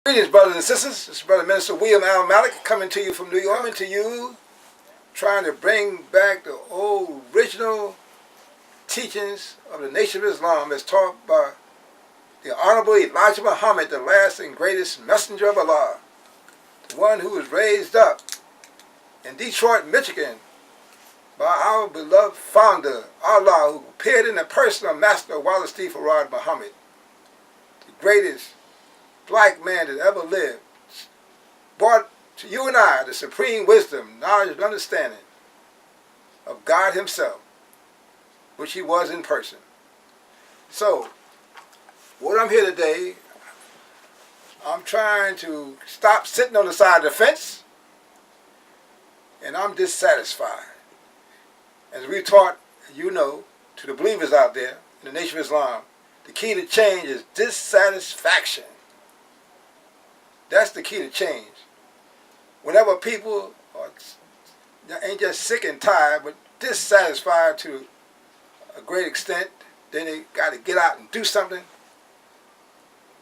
Greetings, brothers and sisters. This is Brother Minister William Al-Malik coming to you from New York. Coming to you, trying to bring back the old original teachings of the Nation of Islam as taught by the Honorable Elijah Muhammad, the last and greatest messenger of Allah, the one who was raised up in Detroit, Michigan, by our beloved founder, Allah, who appeared in the person of Master Wallace D. Farad Muhammad, the greatest black man that ever lived, brought to you and I the supreme wisdom, knowledge, and understanding of God himself, which he was in person. So, what I'm here today, I'm trying to stop sitting on the side of the fence, and I'm dissatisfied. As we taught, to the believers out there in the Nation of Islam, the key to change is dissatisfaction. That's the key to change. Whenever people ain't just sick and tired, but dissatisfied to a great extent, then they got to get out and do something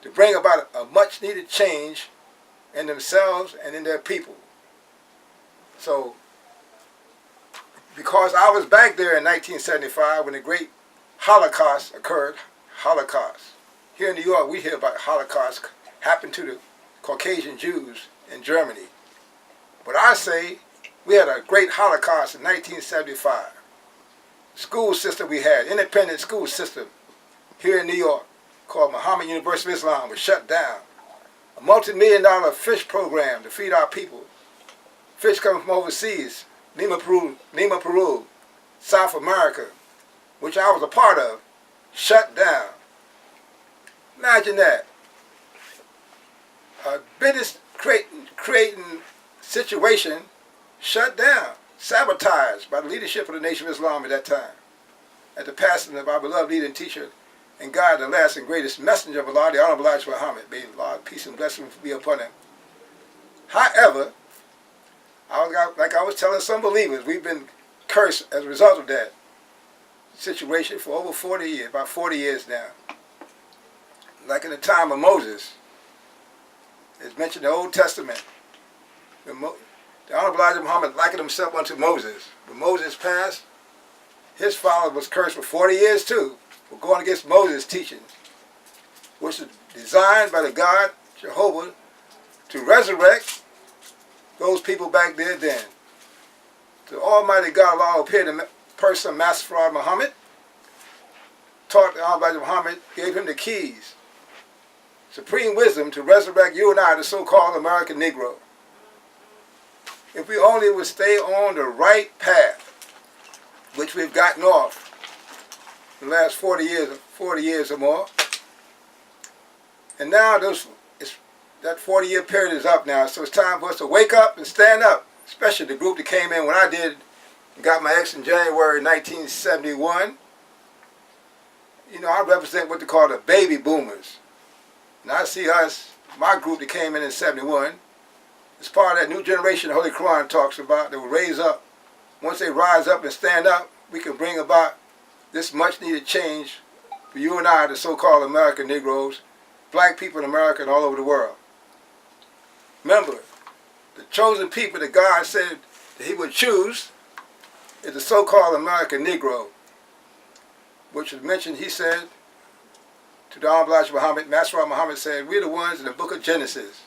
to bring about a much needed change in themselves and in their people. So, because I was back there in 1975 when the great Holocaust occurred, Here in New York, we hear about Holocaust happened to the Caucasian Jews in Germany. But I say we had a great Holocaust in 1975. School system we had, independent school system here in New York called Muhammad University of Islam was shut down. A multi-million-dollar fish program to feed our people. Fish coming from overseas, Lima, Peru, South America, which I was a part of, shut down. Imagine that. A business creating situation shut down, sabotaged by the leadership of the Nation of Islam at that time. At the passing of our beloved leader and teacher and God, the last and greatest messenger of Allah, the Honorable Elijah Muhammad, may Allah, peace and blessing be upon him. However, like I was telling some believers, we've been cursed as a result of that situation for over 40 years, about 40 years now. Like in the time of Moses, it's mentioned in the Old Testament. The Honorable Elijah Muhammad likened himself unto Moses. When Moses passed, his father was cursed for 40 years too, for going against Moses' teachings, which was designed by the God, Jehovah, to resurrect those people back there then. The Almighty God, Allah, appeared in the person of Master Farad Muhammad, taught the Honorable Elijah Muhammad, gave him the keys, supreme wisdom to resurrect you and I, the so-called American Negro. If we only would stay on the right path, which we've gotten off the last 40 years or more, and now that 40-year period is up now, so it's time for us to wake up and stand up, especially the group that came in when I did and got my ex in January 1971. I represent what they call the baby boomers. And I see us, my group that came in 71, as part of that new generation the Holy Quran talks about, that will raise up. Once they rise up and stand up, we can bring about this much needed change for you and I, the so-called American Negroes, black people in America and all over the world. Remember, the chosen people that God said that he would choose is the so-called American Negro, which was mentioned, he said, to the Honorable Elijah Muhammad, Master Muhammad said, we're the ones in the book of Genesis,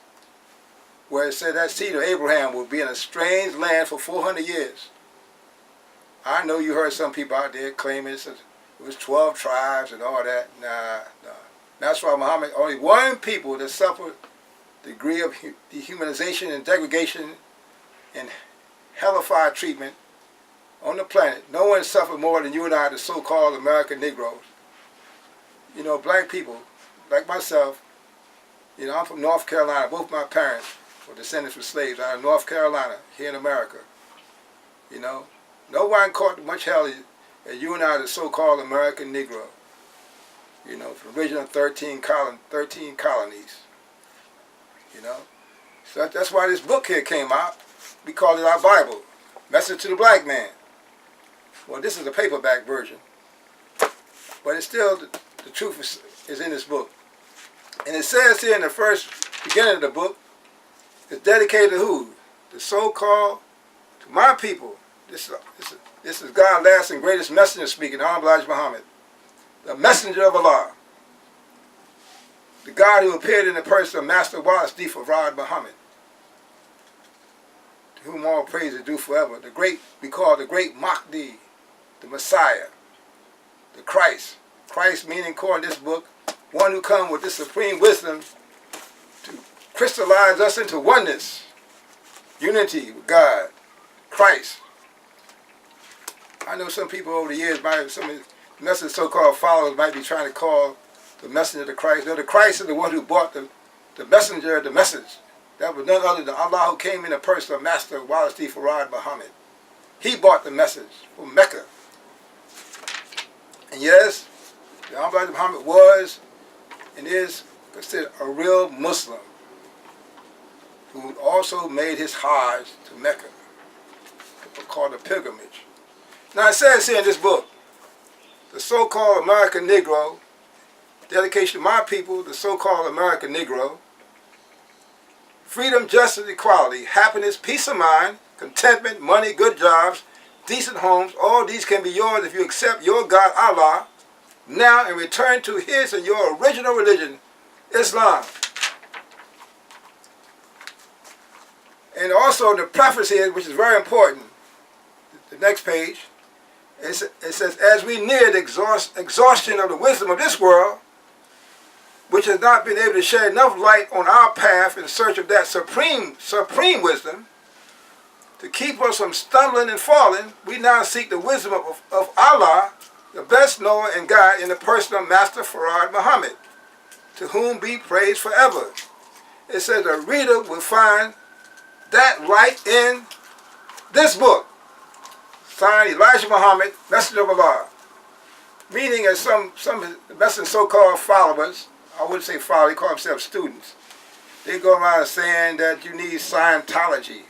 where it said that seed of Abraham will be in a strange land for 400 years. I know you heard some people out there claiming it was 12 tribes and all that. Nah. Master Muhammad, only one people that suffered the degree of dehumanization and degradation and hellified treatment on the planet. No one suffered more than you and I, the so-called American Negroes. Black people, like myself, I'm from North Carolina. Both my parents were descendants of slaves out of North Carolina, here in America. No one caught much hell as you and I, the so-called American Negro. From the original 13 colonies. So that's why this book here came out. We called it our Bible, Message to the Black Man. Well, this is a paperback version. But it's still, the truth is in this book. And it says here in the first beginning of the book, is dedicated to who? The so-called, to my people. This is God's last and greatest messenger speaking, Al-Malik Muhammad, the messenger of Allah, the God who appeared in the person of Master Wallace D. Farad Muhammad, to whom all praise is due forever. The great, we call the great Mahdi, the Messiah, the Christ. Christ meaning, according to this book, one who comes with this supreme wisdom to crystallize us into oneness, unity with God, Christ. I know some people over the years, some of the message so-called followers might be trying to call the messenger of Christ. No, the Christ is the one who brought the messenger of the message. That was none other than Allah, who came in the person of Master Wallace D. Farad Muhammad. He brought the message from Mecca. And yes, the Al-Malik Muhammad was and is considered a real Muslim who also made his Hajj to Mecca, called a pilgrimage. Now it says here in this book, the so-called American Negro, dedication to my people, the so-called American Negro, freedom, justice, equality, happiness, peace of mind, contentment, money, good jobs, decent homes, all these can be yours if you accept your God Allah now and return to his and your original religion, Islam. And also the preface here, which is very important, the next page, it says, as we near the exhaustion of the wisdom of this world, which has not been able to shed enough light on our path in search of that supreme wisdom, to keep us from stumbling and falling, we now seek the wisdom of Allah, the best knower and guide in the person of Master Farad Muhammad, to whom be praised forever. It says the reader will find that light in this book. Signed, Elijah Muhammad, Messenger of Allah. Meaning, as some messenger so-called followers, I wouldn't say followers, they call themselves students. They go around saying that you need Scientology,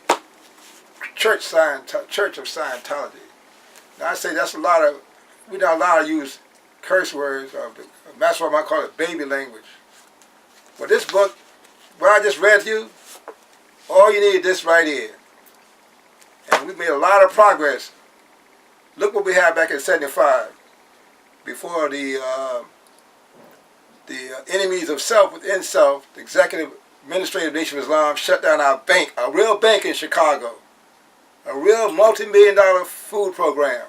Church of Scientology. Now I say that's we're not allowed to use curse words, that's what I call it baby language. But this book, what I just read to you, all you need is this right here. And we've made a lot of progress. Look what we had back in '75, before the enemies of self within self, the Executive Administrative Nation of Islam, shut down our bank, a real bank in Chicago, a real multi-million-dollar food program.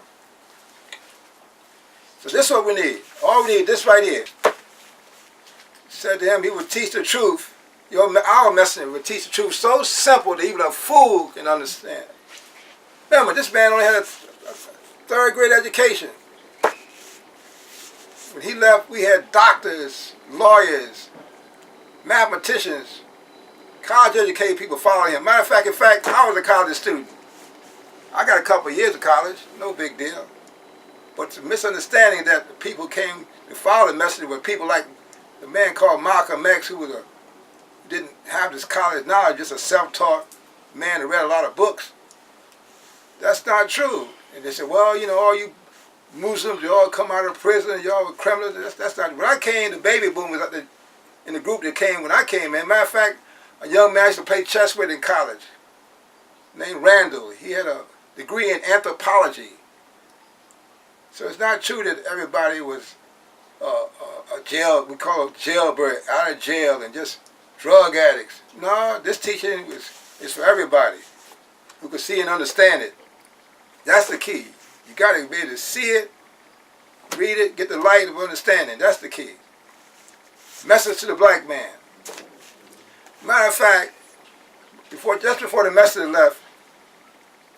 So this is what we need. All we need, this right here. Said to him, he would teach the truth. Our messenger would teach the truth so simple that even a fool can understand. Remember, this man only had a third grade education. When he left, we had doctors, lawyers, mathematicians, college educated people following him. Matter of fact, I was a college student. I got a couple of years of college, no big deal. But the misunderstanding that the people came to follow the message were people like the man called Malcolm X, who didn't have this college knowledge, just a self-taught man who read a lot of books. That's not true. And they said, well, you know, all you Muslims, you all come out of prison, y'all were criminals. That's not. When I came, the baby boomers in the group that came when I came in. Matter of fact, a young man I used to play chess with in college, named Randall. He had a degree in anthropology. So it's not true that everybody was a jail. We call it jailbird, out of jail, and just drug addicts. No, this teaching is for everybody who can see and understand it. That's the key. You got to be able to see it, read it, get the light of understanding. That's the key. Message to the black man. Matter of fact, just before the messenger left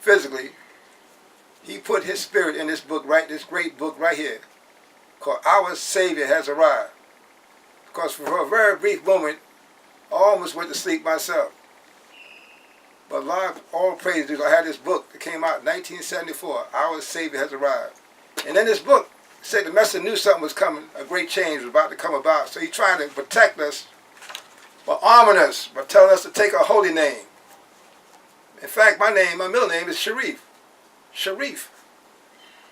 physically, he put his spirit in this book, this great book right here, called Our Savior Has Arrived. Because for a very brief moment, I almost went to sleep myself. But all praise due, I had this book that came out in 1974, Our Savior Has Arrived. And in this book, it said the messenger knew something was coming, a great change was about to come about. So he tried to protect us by arming us, by telling us to take a holy name. In fact, my middle name is Sharif. Sharif.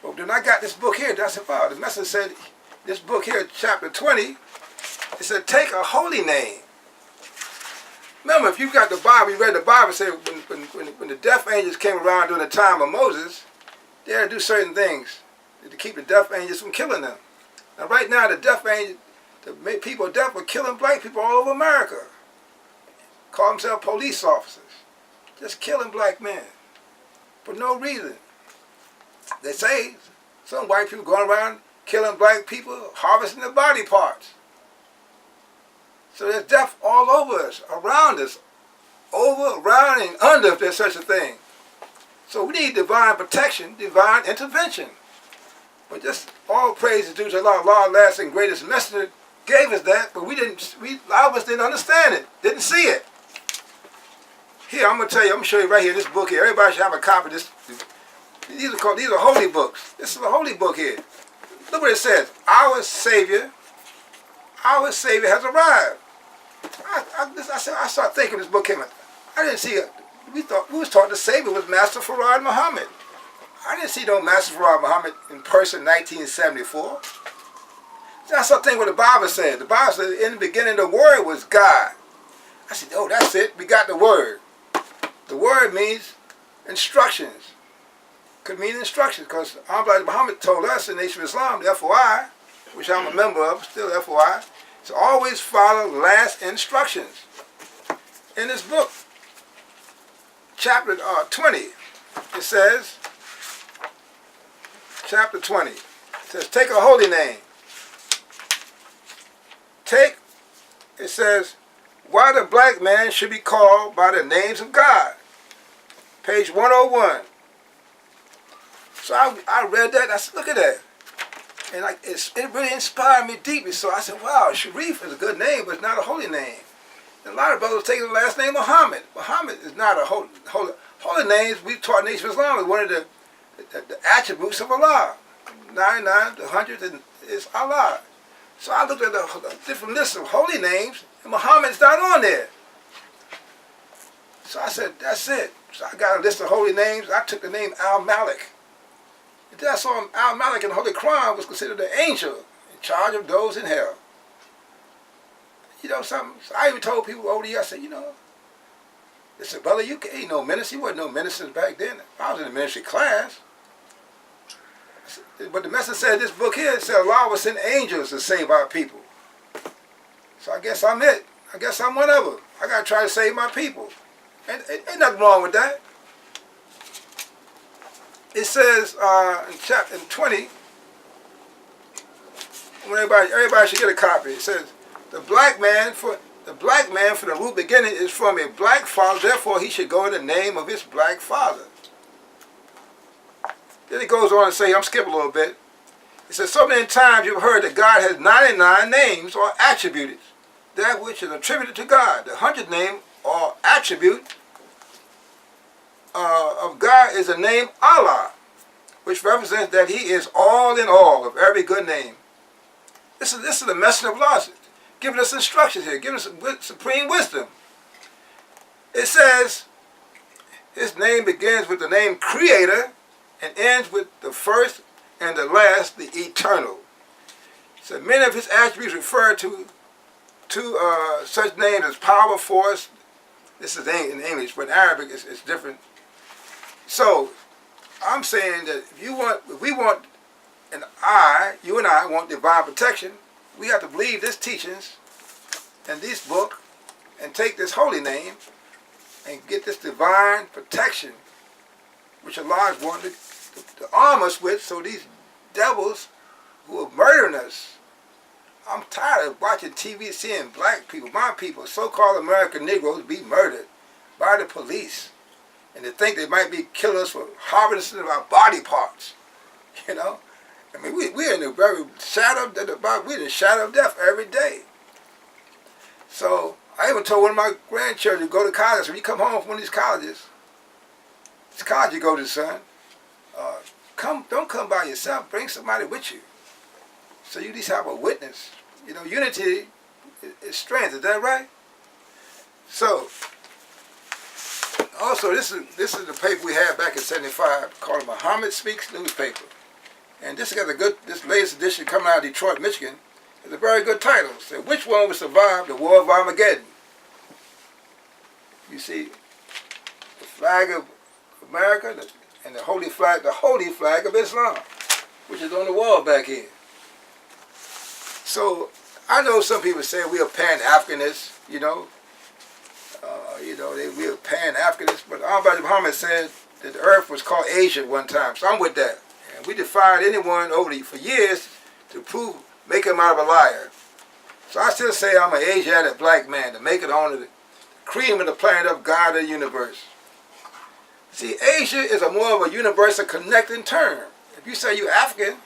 But then I got this book here, that's about. The messenger said, this book here, chapter 20, it said, take a holy name. Remember, if you got the Bible, you read the Bible, say when the death angels came around during the time of Moses, they had to do certain things to keep the death angels from killing them. Now, right now, the death angels, the people of death are killing black people all over America. Call themselves police officers. Just killing black men for no reason. They say some white people going around killing black people, harvesting their body parts. So there's death all over us, around us, over, around, and under, if there's such a thing. So we need divine protection, divine intervention. But just all praise is due to Allah. Allah, last and greatest messenger, gave us that, but a lot of us didn't understand it, didn't see it. Here, I'm going to tell you, I'm going to show you right here, this book here. Everybody should have a copy of this. These are holy books. This is a holy book here. Look what it says. Our Savior has arrived. I started thinking this book came out. I didn't see it. We was taught the Savior was Master Farad Muhammad. I didn't see no Master Farad Muhammad in person in 1974. Then I started thinking what the Bible said. The Bible said in the beginning the Word was God. I said, oh, that's it. We got the Word. The Word means instructions. Could mean instructions, because Al-Malik Muhammad told us in the Nation of Islam, the FOI, which I'm a member of, still FOI, to always follow last instructions. In this book, chapter 20, it says, chapter 20, it says, take a holy name. It says, why the black man should be called by the names of God. Page 101. So I read that, I said, look at that. And it really inspired me deeply. So I said, wow, Sharif is a good name, but it's not a holy name. And a lot of brothers take the last name Muhammad. Muhammad is not a holy names. We taught Nation of Islam is one of the attributes of Allah. 99, the 100th is Allah. So I looked at the different lists of holy names, and Muhammad's not on there. So I said, that's it. So I got a list of holy names. I took the name Al-Malik. And then I saw Al-Malik in the Holy Quran was considered an angel in charge of those in hell. You know something? So I even told people over the years, I said, they said, brother, you ain't no minister. You wasn't no ministers back then. I was in the ministry class. But the message said this book here, it said Allah will send angels to save our people. So I guess I'm it. I guess I'm one of them. I got to try to save my people. And ain't nothing wrong with that. It says in chapter 20, when everybody should get a copy. It says the black man from the root beginning is from a black father, therefore he should go in the name of his black father. Then it goes on to say, I'm skipping a little bit. It says, so many times you've heard that God has 99 names or attributes, that which is attributed to God. The 100th name or attribute of God is the name Allah, which represents that he is all in all of every good name. This is the message of Allah, giving us instructions here, giving us supreme wisdom. It says, his name begins with the name Creator and ends with the first and the last, the eternal. So many of his attributes refer to such names as power, force. This is in English, but in Arabic it's different. So I'm saying that if you and I want divine protection, we have to believe this teachings and this book and take this holy name and get this divine protection which Allah is wanting to arm us with, so these devils who are murdering us. I'm tired of watching TV, seeing black people, my people, so-called American Negroes be murdered by the police. And they think they might be killing us for harvesting of our body parts. I mean, we're in the very shadow of death every day. So I even told one of my grandchildren to go to college. When you come home from one of these colleges, this college you go to, son, don't come by yourself. Bring somebody with you, so you at least have a witness. Unity is strength. Is that right? So, also this is the paper we had back in '75 called Muhammad Speaks newspaper, and this latest edition coming out of Detroit, Michigan. It's a very good title. It says, which one will survive the War of Armageddon? You see the flag of America and the holy flag of Islam, which is on the wall back here. So I know some people say we are Pan-Africanists, we are Pan-Africanists, but Al-Malik Muhammad said that the earth was called Asia at one time. So I'm with that. And we defied anyone for years to make him out of a liar. So I still say I'm an Asiatic black man to make it on the cream of the planet of God of the universe. See, Asia is more of a universal connecting term. If you say you're African,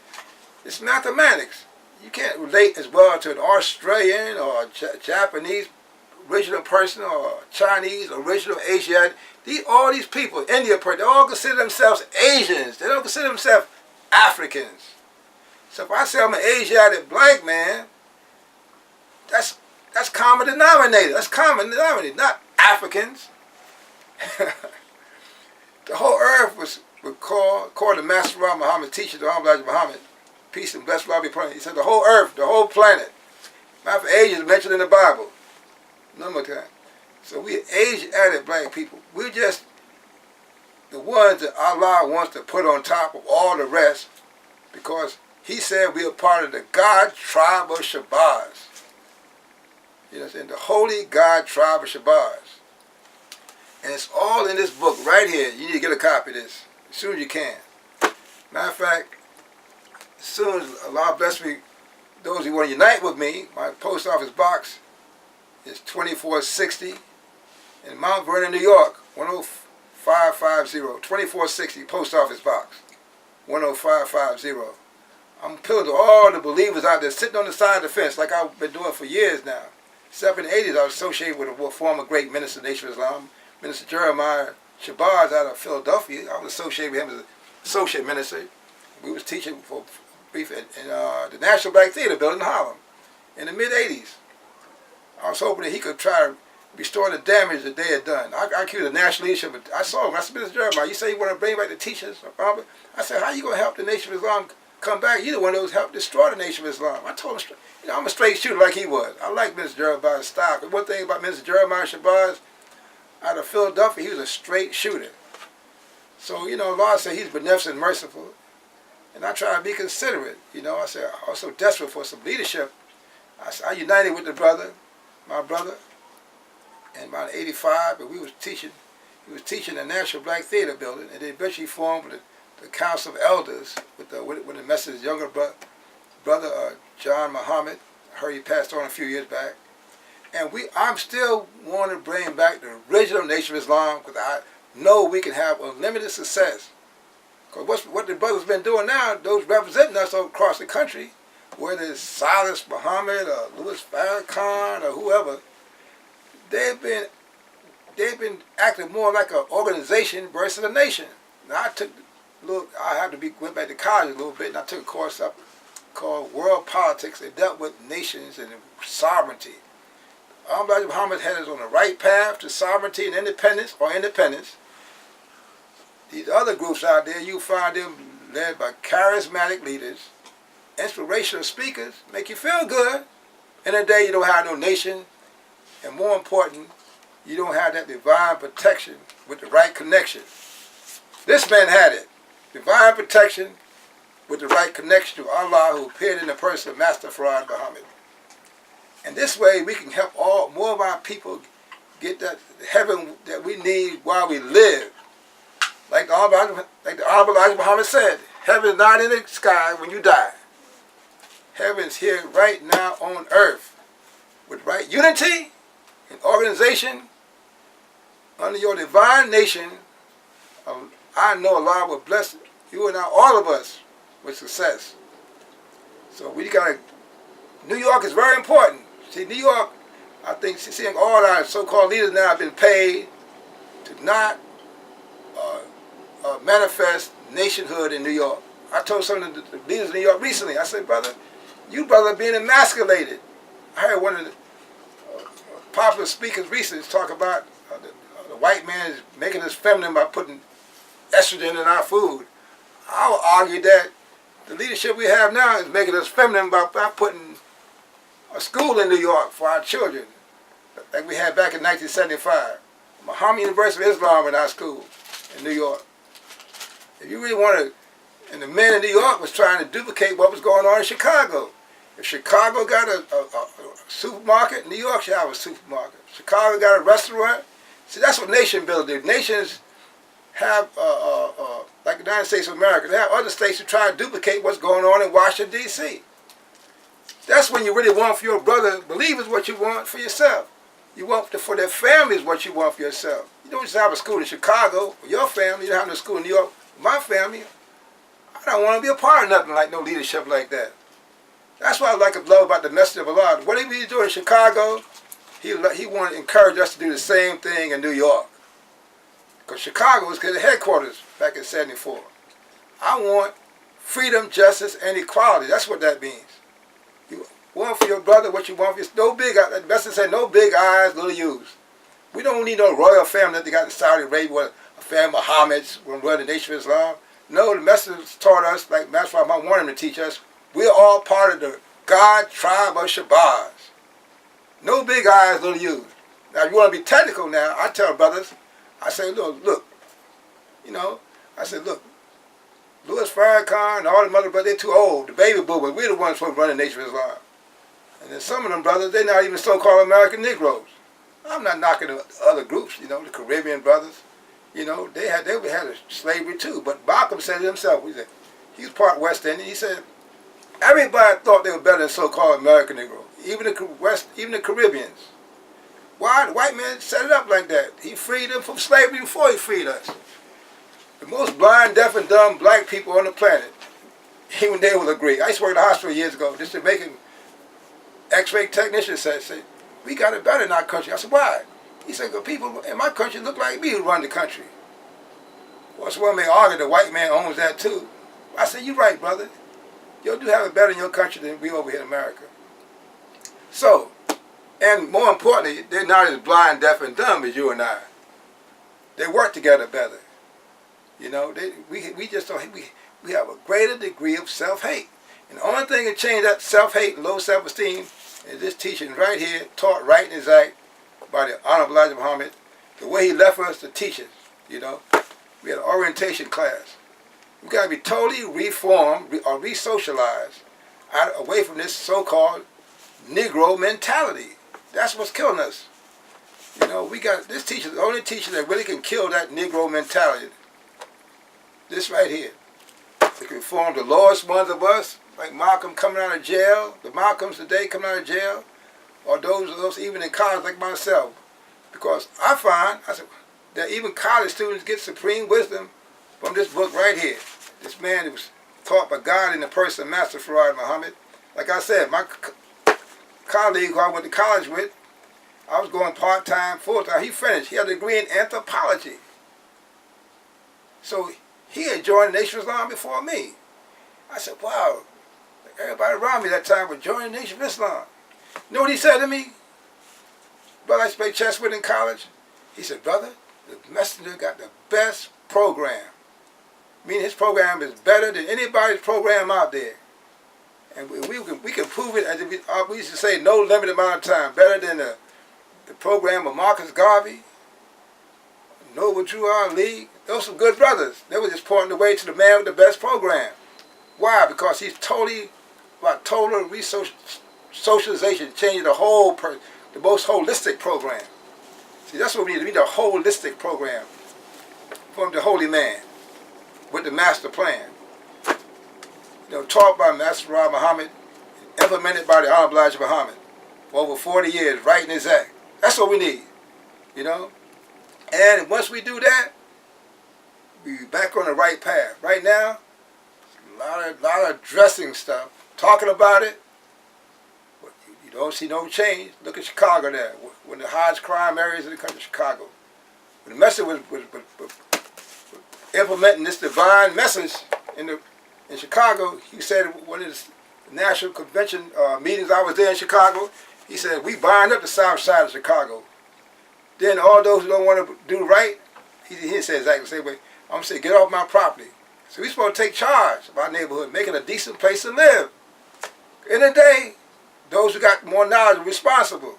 it's mathematics. You can't relate as well to an Australian or a Japanese original person or Chinese original Asiatic. All these people, India, they all consider themselves Asians. They don't consider themselves Africans. So if I say I'm an Asiatic black man, that's common denominator. That's common denominator, not Africans. The whole earth was called, according to Master Muhammad's teacher, the Al-Malik Muhammad, peace and blessed Allah be upon him. He said the whole earth, the whole planet. Matter of Asia is mentioned in the Bible. No more time. So we Asiatic black people. We're just the ones that Allah wants to put on top of all the rest, because He said we are part of the God tribe of Shabazz. You know what I'm saying? The holy God tribe of Shabazz. And it's all in this book right here. You need to get a copy of this as soon as you can. Matter of fact, as soon as Allah bless me, those who want to unite with me, my post office box is 2460 in Mount Vernon, New York, 10550. 2460 post office box, 10550. I'm appealing to all the believers out there sitting on the side of the fence like I've been doing for years now. Except in the 80s, I was associated with a former great minister of the Nation of Islam, Minister Jeremiah Shabazz out of Philadelphia. I was associated with him as an associate minister. We was teaching for brief in the National Black Theater building in Harlem in the mid-80s. I was hoping that he could try to restore the damage that they had done. I accused the national leadership. I saw him. I said, Mr. Jeremiah, you say you want to bring back the teachers? I said, how are you going to help the Nation of Islam come back? You're the one that was helped destroy the Nation of Islam. I told him, I'm a straight shooter like he was. I like Mr. Jeremiah's style. But one thing about Mr. Jeremiah Shabazz out of Philadelphia, he was a straight shooter. So, Allah said he's beneficent and merciful. And I try to be considerate. I said, I was so desperate for some leadership. I united with my brother, in about 85, but he was teaching the National Black Theater building, and they eventually formed the Council of Elders with the Messiah's younger brother John Muhammad. I heard he passed on a few years back. And I'm still wanting to bring back the original Nation of Islam, because I know we can have unlimited success. Because what the brothers been doing now, those representing us all across the country, whether it's Silas Muhammad or Louis Farrakhan or whoever, they've been acting more like an organization versus a nation. Now went back to college a little bit, and I took a course up called World Politics. It dealt with nations and sovereignty. Al-Malik Muhammad had us on the right path to sovereignty and independence, These other groups out there, you find them led by charismatic leaders, inspirational speakers, make you feel good. In a day you don't have no nation, and more important, you don't have that divine protection with the right connection. This man had it. Divine protection with the right connection to Allah, who appeared in the person of Master Farad Muhammad. And this way we can help more of our people get that heaven that we need while we live. Like the Al-Malik Muhammad said, heaven is not in the sky when you die. Heaven is here right now on earth. With right unity and organization under your divine nation, I know Allah will bless you and all of us with success. So New York is very important. See, New York, I think, seeing all our so-called leaders now have been paid to not manifest nationhood in New York. I told some of the leaders in New York recently, I said, brother, you brother being emasculated. I heard one of the popular speakers recently talk about the white man is making us feminine by putting estrogen in our food. I would argue that the leadership we have now is making us feminine by putting a school in New York for our children, like we had back in 1975. Muhammad University of Islam in our school in New York. If you really want to, and the men in New York was trying to duplicate what was going on in Chicago. If Chicago got a supermarket, New York should have a supermarket. Chicago got a restaurant. See, that's what nation building do. Nations have, like the United States of America, they have other states who try to duplicate what's going on in Washington, D.C. That's when you really want for your brother, believe is what you want for yourself. You want for their families what you want for yourself. You don't just have a school in Chicago for your family. You don't have no school in New York for my family. I don't want to be a part of nothing like no leadership like that. That's what I love about the message of Allah. What he was doing in Chicago, he wanted to encourage us to do the same thing in New York. Because Chicago was the headquarters back in '74. I want freedom, justice, and equality. That's what that means. You want for your brother what you want for your... No big... The message said, no big eyes, little U's. We don't need no royal family that they got in Saudi Arabia, where a family of Mohammeds will run the nation of Islam. No, the message taught us, like Master Muhammad wanted him to teach us, we're all part of the God tribe of Shabazz. No big eyes, little U's. Now, if you want to be technical now, I tell brothers, I say, look, you know, I said, look, Louis Farrakhan and all the mother brothers, they're too old. The baby boomers, we're the ones supposed to run the nation of Islam. And then some of them brothers, they're not even so-called American Negroes. I'm not knocking the other groups, you know, the Caribbean brothers. You know, they had slavery too. But Malcolm said it himself. He was part West Indian. He said everybody thought they were better than so-called American Negroes, even the Caribbeans. Why? The white man set it up like that. He freed them from slavery before he freed us. The most blind, deaf, and dumb black people on the planet, even they will agree. I used to work in the hospital years ago. This Jamaican X-ray technician said, we got it better in our country. I said, why? He said, because people in my country look like me who run the country. Well, so when they argue, the white man owns that too. I said, you're right, brother. You do have it better in your country than we over here in America. So, and more importantly, they're not as blind, deaf, and dumb as you and I. They work together better. You know, we just don't, we have a greater degree of self-hate. And the only thing that change that self-hate and low self-esteem is this teaching right here, taught right and exact by the Honorable Elijah Muhammad, the way he left us to teach us, you know. We had an orientation class. We've got to be totally reformed or re-socialized away from this so-called Negro mentality. That's what's killing us. You know, we got this teacher, the only teacher that really can kill that Negro mentality. This right here. We can reform the lowest ones of us, like Malcolm coming out of jail, the Malcolms today coming out of jail, or those even in college like myself. Because I said, that even college students get supreme wisdom from this book right here. This man that was taught by God in the person of Master Farad Muhammad. Like I said, my colleague who I went to college with, I was going part-time, full-time. He finished. He had a degree in anthropology. So he had joined the Nation of Islam before me. I said, wow, everybody around me that time was joining the Nation of Islam. You know what he said to me? Brother I used to play chess with in college. He said, brother, the messenger got the best program. Meaning his program is better than anybody's program out there. And we can prove it, as we used to say, no limited amount of time. Better than the program of Marcus Garvey, Noble Drew Ali. Those were good brothers. They were just pointing the way to the man with the best program. Why? Because he's totally, about total socialization, changing the most holistic program. See, that's what we need. We need a holistic program from the holy man with the master plan. You know, taught by Master Farad Muhammad, implemented by the Honorable Elijah Muhammad for over 40 years, right and exact. That's what we need, you know. And once we do that, we'll be back on the right path. Right now, a lot of dressing stuff, talking about it, but you don't see no change. Look at Chicago there, one of the highest crime areas in the country, Chicago. When the message was implementing this divine message in Chicago, he said at one of his national convention meetings I was there in Chicago, he said, we bind up the south side of Chicago. Then all those who don't want to do right, he didn't say exactly the same way, I'm going to say, get off my property. So we're supposed to take charge of our neighborhood, make it a decent place to live. In the day, those who got more knowledge are responsible.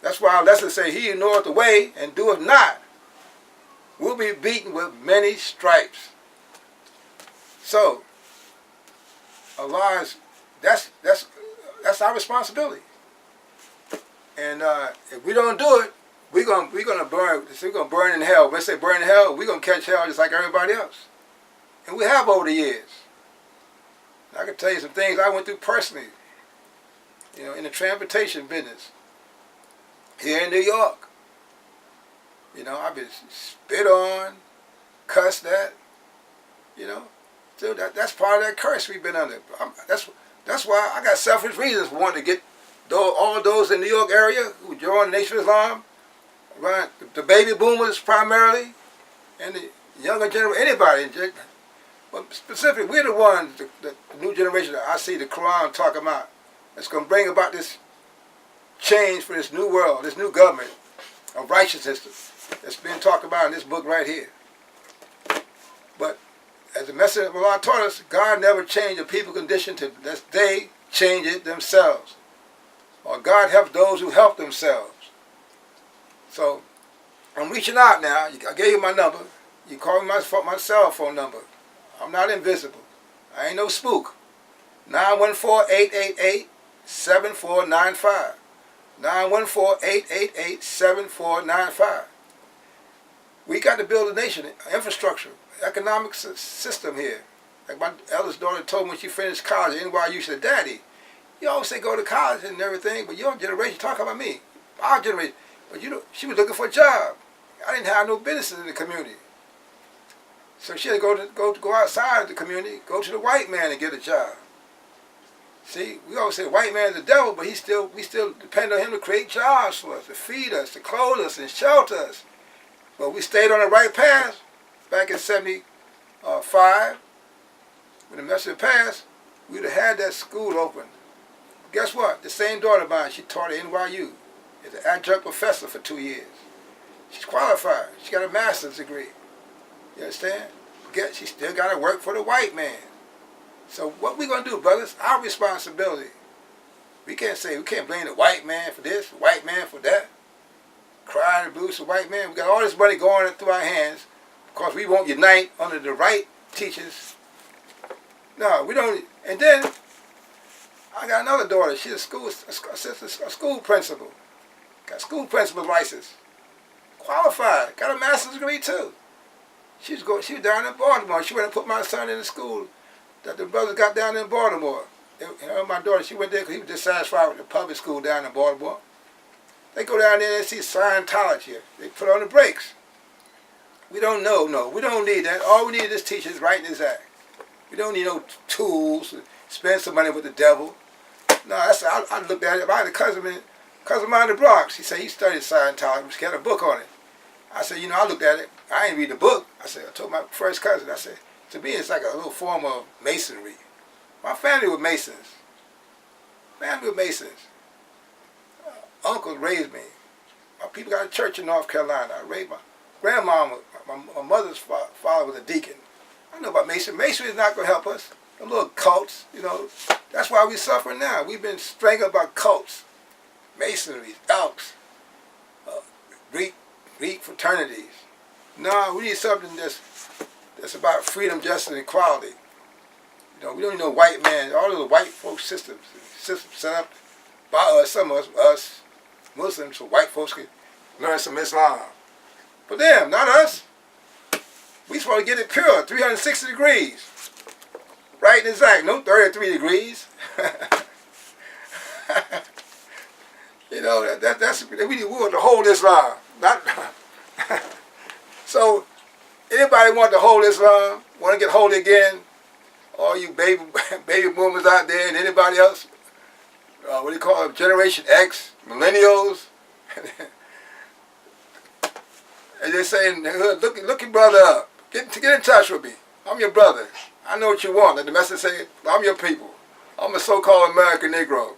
That's why our lessons say, he who knoweth the way and doeth not will be beaten with many stripes. So, Allah is, that's our responsibility. And if we don't do it, we're gonna burn. We're gonna burn in hell. When they say burn in hell, we're gonna catch hell just like everybody else. And we have over the years. I can tell you some things I went through personally. You know, in the transportation business here in New York. You know, I've been spit on, cussed at. You know, so that's part of that curse we've been under. That's why I got selfish reasons for wanting to get all those in the New York area who joined the Nation of Islam, right? The baby boomers primarily, and the younger generation, anybody. But specifically, we're the ones, the new generation that I see the Quran talk about. That's going to bring about this change for this new world, this new government of righteousness that's being talked about in this book right here. But as the message of Allah taught us, God never changed a people condition to that they change it themselves. Or God helps those who help themselves. So I'm reaching out now. I gave you my number. You call me my cell phone number. I'm not invisible. I ain't no spook. 914-888-7495. 914-888-7495. We got to build a nation, infrastructure, economic system here. Like my eldest daughter told me when she finished college at NYU, she said, Daddy, you always say go to college and everything, but your generation talk about me. Our generation. But you know, she was looking for a job. I didn't have no businesses in the community. So she had to go outside of the community, go to the white man and get a job. See, we always say the white man's the devil, but we still depend on him to create jobs for us, to feed us, to clothe us, and shelter us. But we stayed on the right path back in 75. When the message passed, we'd have had that school open. Guess what? The same daughter of mine, she taught at NYU. Is an adjunct professor for 2 years. She's qualified. She got a master's degree. You understand? But she still got to work for the white man. So what we going to do, brothers? Our responsibility. We can't blame the white man for this, the white man for that. Crying the blues for the white man. We got all this money going through our hands because we won't unite under the right teachers. No, we don't. And then I got another daughter. She's a school principal. Got school principal license. Qualified. Got a master's degree too. She was down in Baltimore. She went and put my son in the school that the brothers got down in Baltimore. My daughter, she went there because he was dissatisfied with the public school down in Baltimore. They go down there and see Scientology. They put on the brakes. We don't know, no. We don't need that. All we need is teachers writing this act. We don't need no tools to spend some money with the devil. No, I looked at it. I had a cousin of mine in the Bronx. He said he studied Scientology. He had a book on it. I said, I looked at it. I ain't read the book. I told my first cousin, I said, to me it's like a little form of masonry. My family were Masons. Uncles raised me. My people got a church in North Carolina. I raised my grandmama. My mother's father was a deacon. I know about Masonry. Masonry is not going to help us. The little cults, that's why we're suffering now. We've been strangled by cults, masonries, elks, Greek fraternities. No, we need something that's about freedom, justice, and equality. We don't need no white man. All of the white folk systems set up by us, some of us Muslims, so white folks can learn some Islam. But them, not us. We supposed to get it pure, 360 degrees. Right and exact, no 33 degrees. That's we want to hold Islam. So, anybody want to hold Islam, want to get holy again, all you baby boomers out there and anybody else, what do you call it, Generation X, millennials, and they're saying, look your brother up, get in touch with me, I'm your brother, I know what you want, like the message say, I'm your people, I'm a so-called American Negro.